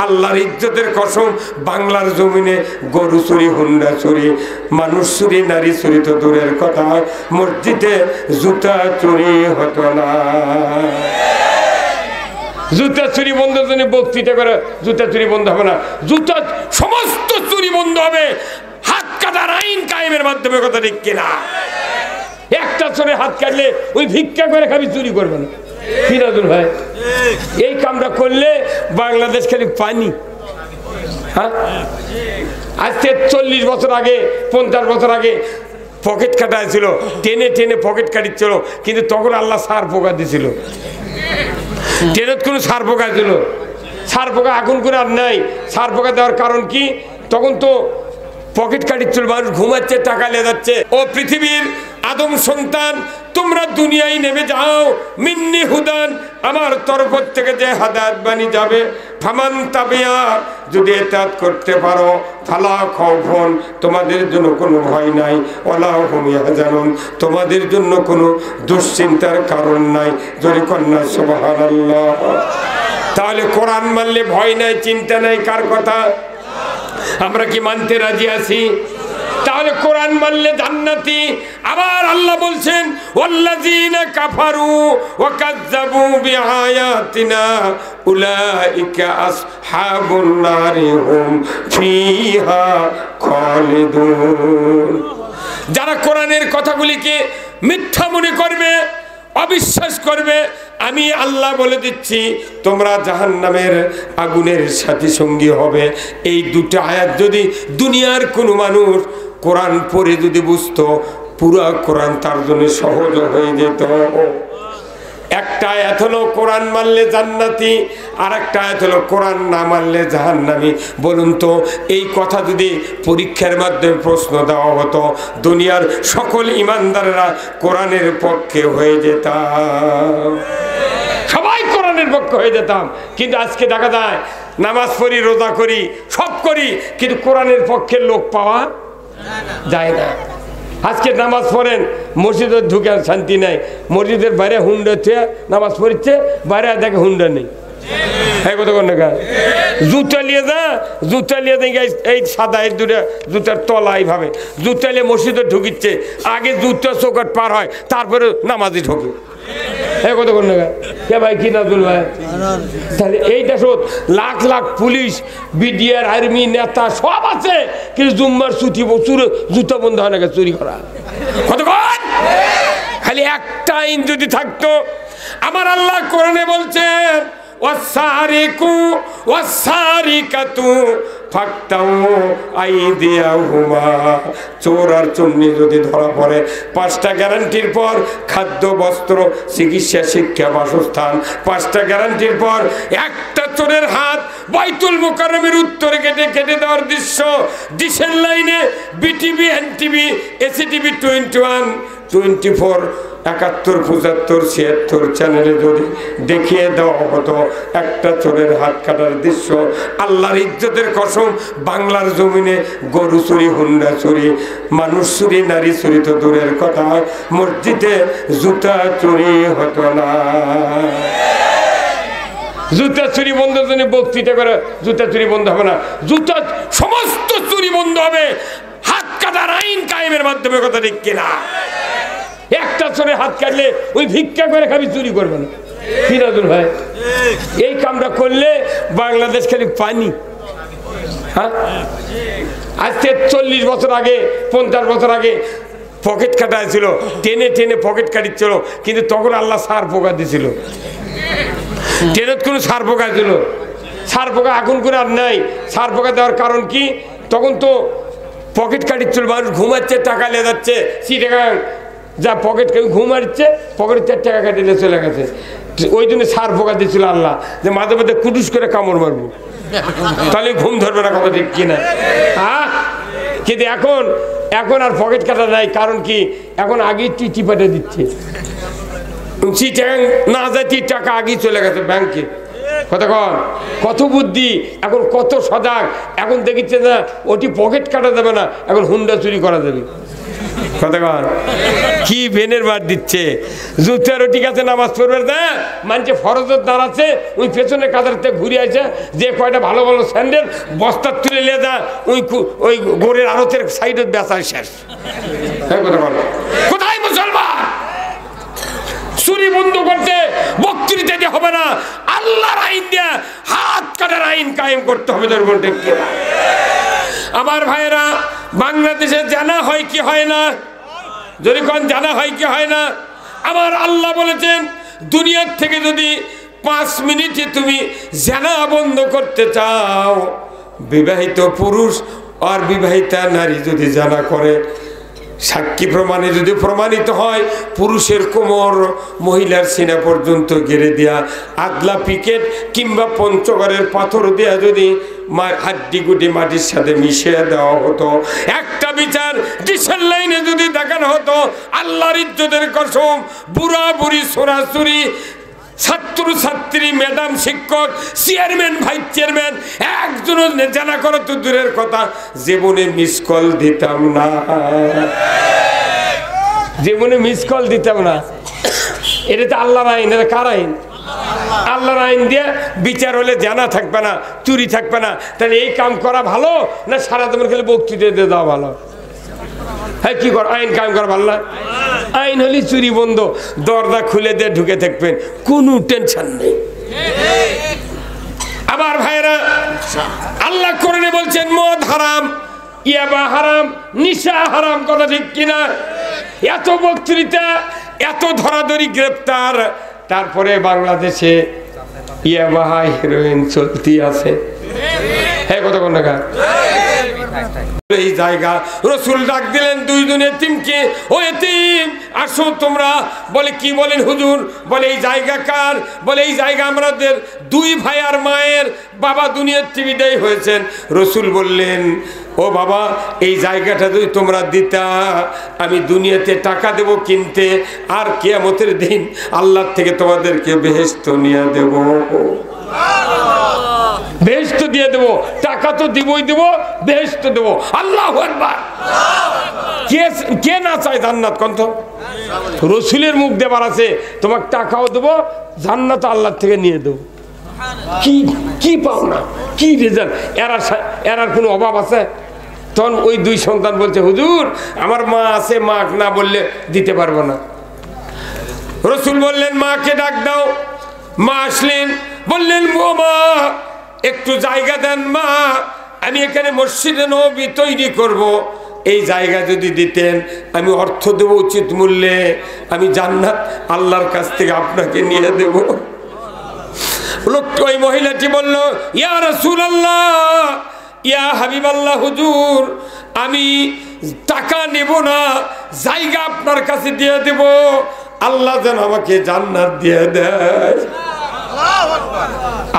আল্লাহর ইজ্জতের কসম, বাংলার জমিনে গরু চুরি, হুন্ডা চুরি, মানুষ চুরি, নারী চুরি তো দূরের কথা, মসজিদে জুতা চুরি হতো না। জুতা চুরি বন্ধের জন্য বক্তৃতা করে জুতা চুরি বন্ধ হবে না, জুতা সমস্ত চুরি বন্ধ হবে হাত কাটার আইন কায়েমের মাধ্যমে, কথা ঠিক কিনা? একটা চোরে হাত কাটলে ওই ভিক্ষা করে খাবি, চুরি করবে না। ফিরাদুল ভাই, এই কামটা করলে বাংলাদেশ খালি পানি। হ্যাঁ, আজকে 40 বছর আগে 50 বছর আগে পকেট কাটা ছিল, টেনে টেনে পকেট কাটিছিল, কিন্তু তখন আল্লাহ সার পোকা দিছিল। ট্রেনত কোনো সার পোকা ছিল, সার পোকা এখন করে আর নাই। সার পোকা দেওয়ার কারণ কি? তখন তো পকেট কাটিচ্ছিল, মানুষ ঘুমাচ্ছে, টাকা লে যাচ্ছে। ও পৃথিবীর আদম সন্তান, তোমরা দুনিয়ায় নেমে যাও, মিন্নি হুদান, আমার তরফ থেকে যে হাদায়াত বাণী যাবে, ফামান তাবিয়া, যদি এতাত করতে পারো, ফালা খাউফুন, তোমাদের জন্য কোনো ভয় নাই, ওয়ালা হুম ইয়াহজানুন, তোমাদের জন্য কোনো দুশ্চিন্তার কারণ নাই। জোরে কন্যা সুবহানাল্লাহ। তাহলে কোরআন মানলে ভয় নাই, চিন্তা নাই, কার কথা? আমরা কি মানতে রাজি আছি? তাহলে কোরআন মানলে জান্নাতি। আবার আল্লাহ বলছেন, ওয়াল্লাযীনা কাফারু ওয়া কাযযাবু বিআয়াতিনা উলাইকা আসহাবুন নারি হুম ফিহা খালিদুন। যারা কোরআনের কথাগুলিকে মিথ্যা মনে করবে, অবিশ্বাস করবে, আমি আল্লাহ বলে দিচ্ছি, তোমরা জাহান্নামের আগুনের সাথী সঙ্গী হবে। এই দুটো আয়াত যদি দুনিয়ার কোনো মানুষ কোরআন পড়ে যদি বুঝতো, পুরা কোরআন তার জন্য সহজ হয়ে যেত। একটা আয়াত হলো কোরআন মানলে জান্নাতি, আর একটা আয়াত হলো কোরআন না মানলে জাহান্নামী। বলুন তো, এই কথা যদি পরীক্ষার মাধ্যমে প্রশ্ন দেওয়া হতো, দুনিয়ার সকল ইমানদাররা কোরআনের পক্ষে হয়ে যেতাম, সবাই কোরআনের পক্ষে হয়ে যেতাম। কিন্তু আজকে দেখা যায় নামাজ পড়ি, রোজা করি, সব করি, কিন্তু কোরআনের পক্ষের লোক পাওয়া যায় না। আজকে নামাজ পড়েন, মসজিদে ঢুকে শান্তি নাই, মসজিদের বাইরে হুন্ডা থুয়ে নামাজ পড়ছে, বাইরে দেখে হুন্ডা নেই। হ্যাঁ, কত কোন টাকা জুতা নিয়ে যা, জুতা নিয়ে দেখে এই সাদা এই দুটা জুতার তলা এইভাবে জুতা নিয়ে মসজিদে ঢুকিচ্ছে, আগে জুতা চৌকাট পার হয়, তারপরে নামাজে ঢোকে। হ্যাঁ, কত কোন টাকা কে ভাই? কি নাজুল ভাই? তাহলে এই দেশত lakh lakh police, BDR, army নেতা সব আছে, কিন্তু জুম্মার ছুটি চুরে জুতা বন্ধ হয় না, চুরি করা। কতক্ষণ? খালি একটা আইন যদি থাকতো। আমার আল্লাহ কোরআনে বলছেন, ওয়াসারিকু ওয়াসারিকাতু ফাকতাউ আইদিয়াহুমা, চোর আর চুন্নি যদি ধরা পড়ে, 5টা গ্যারান্টির পর খাদ্য, বস্ত্র, চিকিৎসা, শিক্ষা, বাসস্থান, 5টা গ্যারান্টির পর একটা চোরের হাত বাইতুল মুকাররমের উত্তরে কেটে কেটে দেওয়ার দৃশ্য ডিশের লাইনে বিটিভি, এনটিভি, এসিটিভি 21, 24, 71, 75, 76 চ্যানেলে যদি দেখিয়ে দেওয়া হতো একটা চোরের হাত কাটার দৃশ্য, আল্লাহর ইজ্জতের কসম, বাংলার জমিনে গরু চুরি, হুন্ডা চুরি, মানুষ চুরি, নারী চুরি তো দূরের কথা, মসজিদে জুতা চুরি হতো না। জুতা চুরি বন্ধের জন্য বক্তৃতা করে জুতা চুরি বন্ধ হবে না, জুতা সমস্ত চুরি বন্ধ হবে হাত কাটার আইন কায়েমের মাধ্যমে, কথা ঠিক কিনা? একটা চোরে হাত কাটলে ওই ভিক্ষা করে খাবি, চুরি করবে না। ফিরাদুল ভাই, এই কামটা করলে বাংলাদেশ খালি পানি। হ্যাঁ, আজকে 40 বছর আগে 50 বছর আগে পকেট কাটা ছিল, টেনে টেনে পকেট কাটিচ্ছিল, কিন্তু তখন আল্লাহ সার পোকা দিছিল। ট্রেনত কোনো সার পোকা ছিল, সার পোকা এখন করে আর নাই। সার পোকা দেওয়ার কারণ কি? তখন তো পকেট কাটিচ্ছিল, মানুষ ঘুমাচ্ছে, টাকা লে যাচ্ছে, টাকা যা পকেট ঘুম মারছে, পকেটে 4 টাকা কাটিয়ে চলে গেছে। ওই জন্য সার পোকা দিয়েছিল আল্লাহ, যে মাঝে মাঝে কুটুস করে কামড় মারবো, তাহলে ঘুম ধরবে না, কথা ঠিক কিনা? হ্যাঁ, কিন্তু এখন আর পকেট কাটা নাই। কারণ কি? এখন আগেই চিঠি পাঠিয়ে দিচ্ছে, চিটাং না যায়, টাকা আগেই চলে গেছে ব্যাংকে। কত বুদ্ধি, এখন কত সজাগ। এখন দেখিচ্ছে না ওটি পকেট কাটা যাবে না, এখন হুন্ডা চুরি করা যাবে। কতক্ষণ কি বেনের বার দিচ্ছে, জুতারও ঠিক আছে নামাজ পড়বে না, মানছে ফরজত দাঁড়াচ্ছে, ওই পেছনে কাদারতে ঘুরে আছে, যে কয়টা ভালো ভালো স্যান্ডেল বস্তার তুলে নিয়ে যা ওই গোড়ের আড়তের সাইডে বেচা শেষ। কোথায় মুসলমান? চুরি বন্ধ করতে বক্তৃতা দিয়ে হবে না, আল্লাহর আইন দিয়ে হাত কাটার আইন কায়েম করতে হবে। আমার ভাইয়েরা, বাংলাদেশে জানা হয় কি হয় না? যদি কোন জানা হয় কি হয় না? আমার আল্লাহ বলেছেন, দুনিয়ার থেকে যদি 5 মিনিটে তুমি জানা বন্ধ করতে চাও, বিবাহিত পুরুষ আর বিবাহিতা নারী যদি জানা করে, সাক্ষী প্রমাণে যদি প্রমাণিত হয়, পুরুষের কোমর মহিলার সিনা পর্যন্ত গেড়ে দেয়া, আদলা পিকেট কিংবা পঞ্চগড়ের পাথর দেয়া যদি হাড্ডি গুটি মাটির সাথে মিশিয়ে দেওয়া হতো, একটা বিচার ডিসেল লাইনে যদি দেখানো হতো, আল্লাহর ইজ্জতের কসম, বুড়া বুড়ি সোরাসুরি, ছাত্র ছাত্রী, ম্যাডাম, শিক্ষক, চেয়ারম্যান, ভাইস চেয়ারম্যান একজনও জানা করো তো দূরের কথা, জীবনে মিস কল দিতাম না, জীবনে মিস কল দিতাম না। এটা তো আল্লাহর আইন। এটা কার আইন? আল্লাহর আইন দিয়ে বিচার হলে জানা থাকবে না, চুরি থাকবে না। তাহলে এই কাম করা ভালো না সারা তোমার খেলে বক্তৃতা দিয়ে দেওয়া ভালো? হ্যাঁ, কি কর? আইন কায়েম করা ভালো না? আইন হলে চুরি বন্ধ, দরজা খুলে দিয়ে ঢুকে থাকবেন, কোনো টেনশন নেই। আমার ভাইরা, আল্লাহ কোরআনে বলছেন মদ হারাম, ইয়াবা হারাম, নিশা হারাম। কথা ঠিক কিনা? এত বক্তৃতা, এত ধরাধরি, গ্রেপ্তার, তারপরে বাংলাদেশে ইয়াবা হেরোইন চলতি আছে। হ্যাঁ, কতক্ষণ টাকা এই জায়গা রসুল ডাক দিলেন দুইজন এতিমকে, ও এতিম আসো তোমরা। বলে কি বলেন হুজুর? বলে এই জায়গা কার? বলে এই জায়গা আমাদের 2 ভাই আর মায়ের বাবা দুনিয়ার বিদায় হয়েছেন। রসুল বললেন, ও বাবা, এই জায়গাটা যদি তোমরা দিতা, আমি দুনিয়াতে টাকা দেব কিনতে, আর কিয়ামতের দিন আল্লাহ থেকে তোমাদেরকে বেহেশত নিয়ে দেব, বেহেশত দিয়ে দেবো। টাকা তো দিবই দেব, বেহেশত দেবো। আল্লাহু আকবার। কে না চায় জান্নাত? কন্ত রসুলের মুখ দেবার আছে, তোমাকে টাকাও দেবো, জান্নাত আল্লাহ থেকে নিয়ে দেবো। কি পাও না, কি রেজাল্ট? এরার কোনো অভাব আছে? তখন ওই 2 সন্তান বলছে, হুজুর আমার মা আছে, মা না বললে দিতে পারবো না। রসুল বললেন, মাকে ডাক দাও। মা আসলেন, বললেন, ও মা, একটু জায়গা দেন মা, আমি এখানে মসজিদে নববী তৈরি করব। এই জায়গা যদি দিতেন, আমি অর্থ দেব উচিত মূল্যে, আমি জান্নাত আল্লাহর কাছ থেকে আপনাকে নিয়ে দেব। ওই মহিলাটি বলল, ইয়া রাসূলুল্লাহ, ইয়া হাবিবাল্লাহ, হুজুর আমি টাকা নেব না, জায়গা আপনার কাছে দিয়ে দেব, আল্লাহ যেন আমাকে জান্নাত দিয়ে দেয়।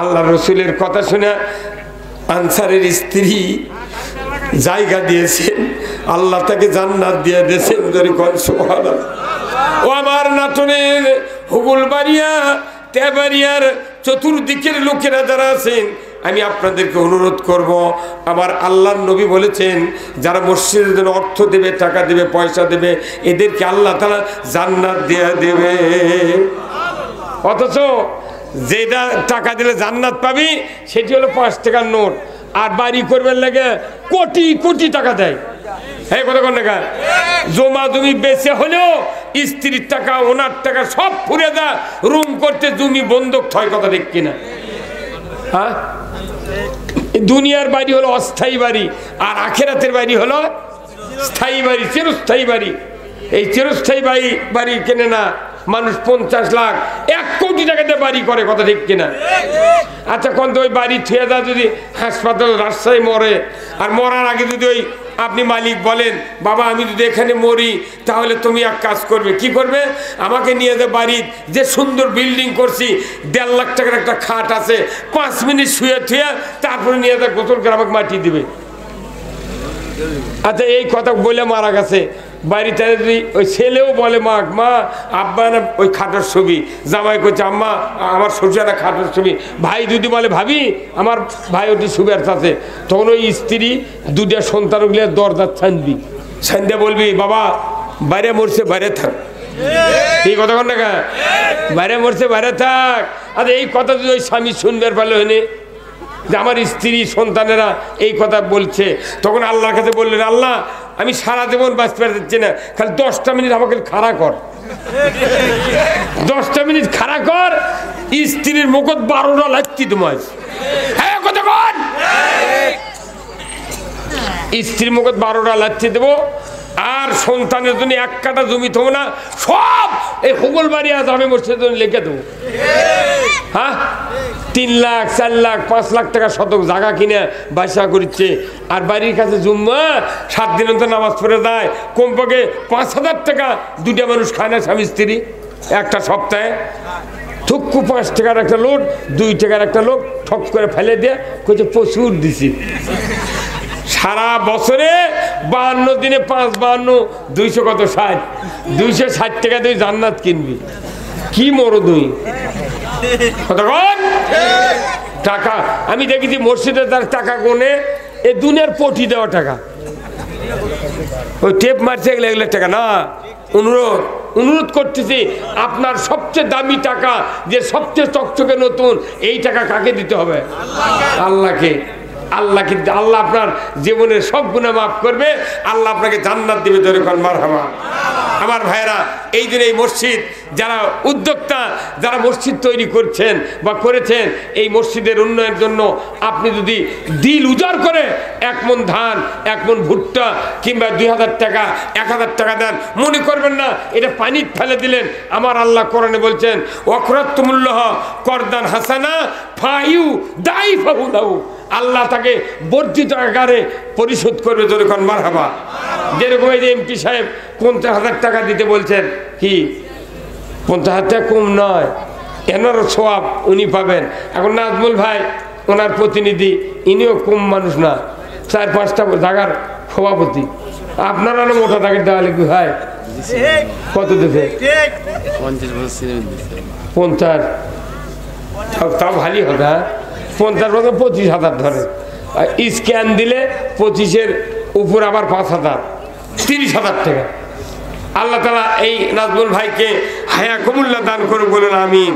আল্লাহ রসুলের কথা শুনে আনসারের স্ত্রী জায়গা দিয়েছেন, আল্লাহ তাকে জান্নাত দিয়ে দিয়েছেন। সুবহানাল্লাহ। ও আমার নাটোরের হুগুলবাড়িয়া, তেবাড়িয়ার চতুর্দিকের লোকেরা যারা আছেন, আমি আপনাদেরকে অনুরোধ করব, আমার আল্লাহর নবী বলেছেন, যারা মসজিদের জন্য অর্থ দেবে, টাকা দেবে, পয়সা দেবে, এদেরকে আল্লাহ তাআলা জান্নাত দিয়ে দেবে। অথচ যেটা টাকা দিলে জান্নাত পাবি, সেটি হলো 5 টাকার নোট, আর বাড়ি করবেন লাগে কোটি কোটি টাকা দেয়। হ্যাঁ, কতক্ষণ টাকা জমা জমি বেচে হলেও স্ত্রীর টাকা, ওনার টাকা সব ফুরে যা, রুম করতে জমি বন্ধক থয়। কথা ঠিক কিনা? হ্যাঁ, দুনিয়ার বাড়ি হলো অস্থায়ী বাড়ি, আর আখেরাতের বাড়ি হলো স্থায়ী বাড়ি, চিরস্থায়ী বাড়ি। এই চিরস্থায়ী বাড়ি কেনে না মানুষ 50 লাখ, 1 কোটি টাকাতে বাড়ি করে। কথা ঠিক কিনা? আচ্ছা, কোন ওই বাড়ি থুয়ে যা যদি হাসপাতাল রাজশাহী মরে, আর মরার আগে যদি ওই আপনি মালিক বলেন, বাবা আমি যদি এখানে মরি, তাহলে তুমি এক কাজ করবে। কি করবে? আমাকে নিয়ে যে বাড়ি, যে সুন্দর বিল্ডিং করছি, 1.5 লাখ টাকার একটা খাট আছে, 5 মিনিট শুয়ে থুয়ে তারপরে নিয়ে যা গোসল করে আমাকে মাটি দিবে। আচ্ছা, এই কথা বলে মারা গেছে। বাড়িতে যদি ওই ছেলেও বলে, মা আব্বা না ওই খাটের ছবি, জামাই করছে আম্মা আমার শ্বশুরা খাটের ছবি, ভাই যদি বলে ভাবি আমার ভাই ওটি সুবের আছে, তখন ওই স্ত্রী 2টা সন্তানগুলো দরজার ছানবি, ছান্দে বলবি, বাবা বাইরে মরছে বাইরে থাক, এই কথা কন না, বাইরে মরছে বাইরে থাক। আর এই কথা যদি ওই স্বামী শুনবার ভালো হয়নি যে আমার স্ত্রী সন্তানেরা এই কথা বলছে, তখন আল্লাহর কাছে বললেন, আল্লাহ আমি সারা জীবন বাঁচতে পারছি না, খালি 10টা মিনিট আমাকে খাড়া কর, 10টা মিনিট খাড়া কর, স্ত্রীর মুখত 12টা লাগছি তোমার। হ্যাঁ কথা কন, স্ত্রীর মুখত 12টা লাগছি দেবো, আর সন্তানের জন্য 1 কাঠা জমি থবো না, সব এই হুগল বাড়ি আজ আমি মসজিদের জন্য লিখে দেবো। হ্যাঁ 3 লাখ 4 লাখ 5 লাখ টাকা শতক জায়গা কিনে বাসা করছে, আর বাড়ির কাছে জুম্মা 7 দিন তো নামাজ পড়ে দেয়, কমপক্ষে 5,000 টাকা 2টা মানুষ খায় না স্বামী স্ত্রী একটা সপ্তাহে। থুক্কু 5 টাকার একটা লোড, 2 টাকার একটা লোক ঠক করে ফেলে দিয়ে কইছে প্রচুর দিছি। সারা বছরে 52 দিনে 5 52 200 কত 60, 260 টাকা তুই জান্নাত কিনবি, কি মরো তুই কতক্ষণ টাকা। আমি দেখেছি মসজিদে তার টাকা কোনে এ দুনিয়ার পটি দেওয়া টাকা, ওই টেপ মারছে এগুলো টাকা না। অনুরোধ করতেছি, আপনার সবচেয়ে দামি টাকা, যে সবচেয়ে চকচকে নতুন, এই টাকা কাকে দিতে হবে? আল্লাহকে। আল্লাহকে, আল্লাহ আপনার জীবনের সব গুনাহ মাফ করবে, আল্লাহ আপনাকে জান্নাত দিবে। ধরে কোন মারহাবা। আমার ভাইরা, এই দিন এই মসজিদ যারা উদ্যোক্তা, যারা মসজিদ তৈরি করছেন বা করেছেন, এই মসজিদের উন্নয়নের জন্য আপনি যদি দিল উজাড় করে 1 মণ ধান, 1 মণ ভুট্টা কিংবা 2000 টাকা 1000 টাকা দেন, মনে করবেন না এটা পানিতে ফেলে দিলেন। আমার আল্লাহ কোরআনে বলছেন, ওয়াকরাতুমুল্লাহ করদান হাসানা ফাইউ দাইফাহু লাহু, আল্লাহ তাকে বর্ধিত আকারে পরিশোধ করবে। জোরে কোন মারহাবা। যেরকম এই যে এমপি সাহেব 50,000 টাকা দিতে বলছেন, কি 50,000 টাকা কম নয়, এনার সওয়াব উনি পাবেন। এখন নাজমুল ভাই ওনার প্রতিনিধি, ইনিও কম মানুষ না, 4-5টা জায়গার সভাপতি। আপনারা না মোটা টাকা দেওয়া লিখবে ভাই, কত দেবে? 50, তাও ভালোই হবে। 50 বছর 25,000 ধরে, স্ক্যান দিলে 25-এর উপর আবার 5,000, 30,000 টাকা। আল্লাহ তাআলা এই নাজমুল ভাইকে হায়া কবুল্লাহ দান করুন, বলুন আমিন।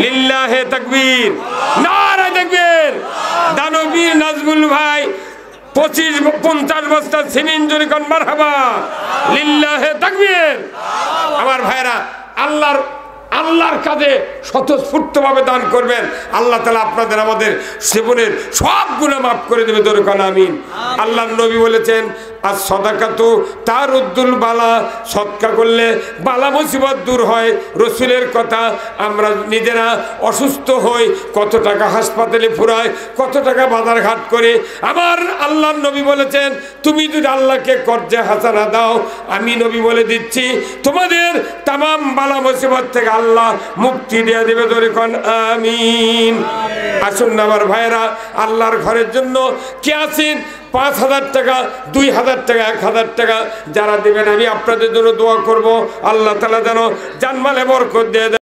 লিল্লাহে তাকবীর, নারে তাকবীর। দানবীর নাজমুল ভাই 50 বস্তা সিমেন্ট জোরে কোন মারহাবা। লিল্লাহে তাকবীর। আমার ভাইরা, আল্লাহর কাজে স্বতঃস্ফূর্তভাবে দান করবেন, আল্লাহ তাআলা আপনাদের আমাদের জীবনের সব গুনাহ মাফ করে দেবে। ধরে কোন আমিন। আল্লাহর নবী বলেছেন, আর সদাকাতু তারুদ্দুল বালা, সদকা করলে বালা মুসিবত দূর হয়। রসুলের কথা, আমরা নিজেরা অসুস্থ হই, কত টাকা হাসপাতালে ফুরায়, কত টাকা বাজার ঘাট করে। আমার আল্লাহর নবী বলেছেন, তুমি যদি আল্লাহকে কর্জে হাসানা দাও, আমি নবী বলে দিচ্ছি তোমাদের তামাম বালা মুসিবত থেকে আল্লাহ মুক্তি দিয়ে দেবে। ধরে কোন আমিন। আসুন না আমার ভাইয়েরা, আল্লাহর ঘরের জন্য কে আছেন? 5,000 টাকা, 2,000 টাকা, 1,000 টাকা যারা দেবেন, আমি আপনাদের জন্য দোয়া করব, আল্লাহ তাআলা যেন জানমালে বরকত দিয়ে দেন।